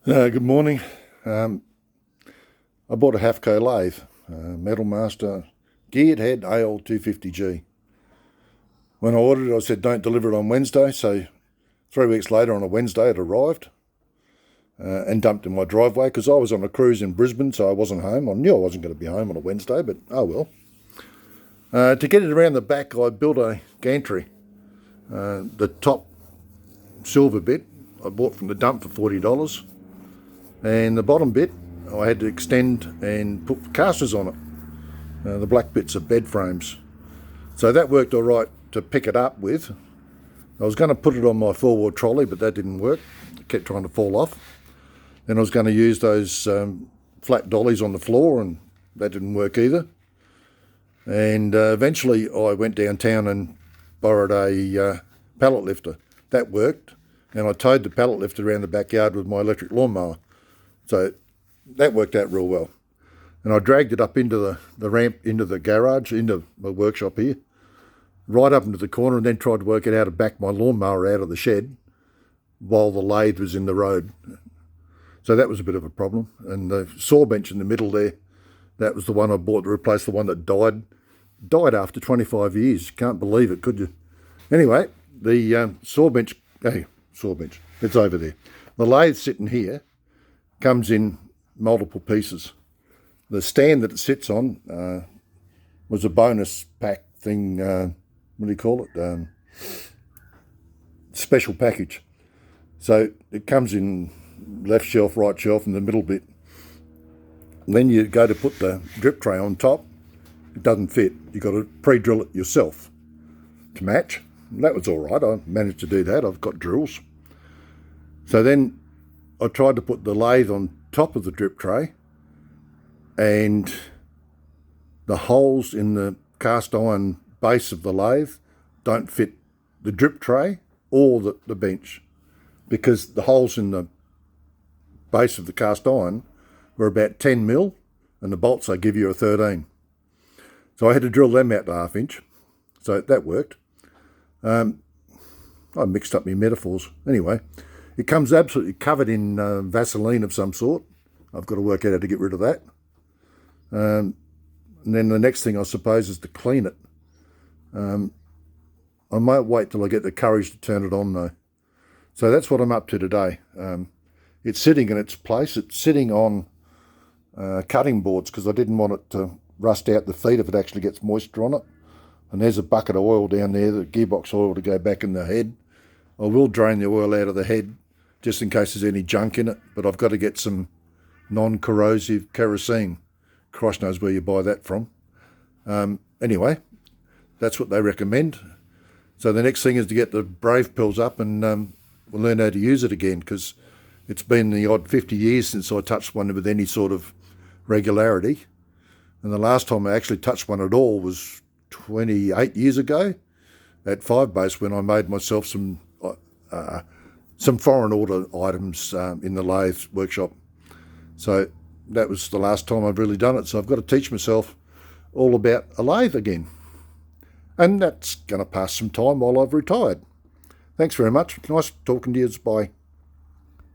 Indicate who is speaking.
Speaker 1: Good morning. I bought a half-co lathe, Metal Master, geared head AL250G. When I ordered it, I said don't deliver it on Wednesday, so 3 weeks later on a Wednesday it arrived and dumped in my driveway because I was on a cruise in Brisbane, so I wasn't home. I knew I wasn't going to be home on a Wednesday, but oh well. To get it around the back, I built a gantry. The top silver bit I bought from the dump for $40. And the bottom bit I had to extend and put casters on it. The black bits are bed frames. So that worked all right to pick it up with. I was going to put it on my four-wheel trolley, but that didn't work. It kept trying to fall off. Then I was going to use those flat dollies on the floor, and that didn't work either. And eventually I went downtown and borrowed a pallet lifter. That worked, and I towed the pallet lifter around the backyard with my electric lawnmower. So that worked out real well. And I dragged it up into the ramp, into the garage, into my workshop here, right up into the corner, and then tried to work out how to back my lawnmower out of the shed while the lathe was in the road. So that was a bit of a problem. And the saw bench in the middle there, that was the one I bought to replace the one that died. Died after 25 years. Can't believe it, could you? Anyway, the saw bench, it's over there. The lathe sitting here comes in multiple pieces. The stand that it sits on was a bonus pack thing, what do you call it? Special package. So it comes in left shelf, right shelf, and the middle bit. And then you go to put the drip tray on top, it doesn't fit. You've got to pre-drill it yourself to match. And that was all right. I managed to do that. I've got drills. So then I tried to put the lathe on top of the drip tray, and the holes in the cast iron base of the lathe don't fit the drip tray or the bench, because the holes in the base of the cast iron were about 10 mil and the bolts they give you are 13. So I had to drill them out to 1/2 inch. So that worked. I mixed up my metaphors. Anyway, it comes absolutely covered in Vaseline of some sort. I've got to work out how to get rid of that. And then the next thing, I suppose, is to clean it. I might wait till I get the courage to turn it on, though. So that's what I'm up to today. It's sitting in its place. It's sitting on cutting boards because I didn't want it to rust out the feet if it actually gets moisture on it. And there's a bucket of oil down there, the gearbox oil to go back in the head. I will drain the oil out of the head just in case there's any junk in it, but I've got to get some non-corrosive kerosene. Christ knows where you buy that from. Anyway, that's what they recommend. So the next thing is to get the Brave pills up and we'll learn how to use it again, because it's been the odd 50 years since I touched one with any sort of regularity. And the last time I actually touched one at all was 28 years ago at 5 Base, when I made myself some foreign order items in the lathe workshop. So that was the last time I've really done it. So I've got to teach myself all about a lathe again. And that's going to pass some time while I've retired. Thanks very much. Nice talking to you. Bye.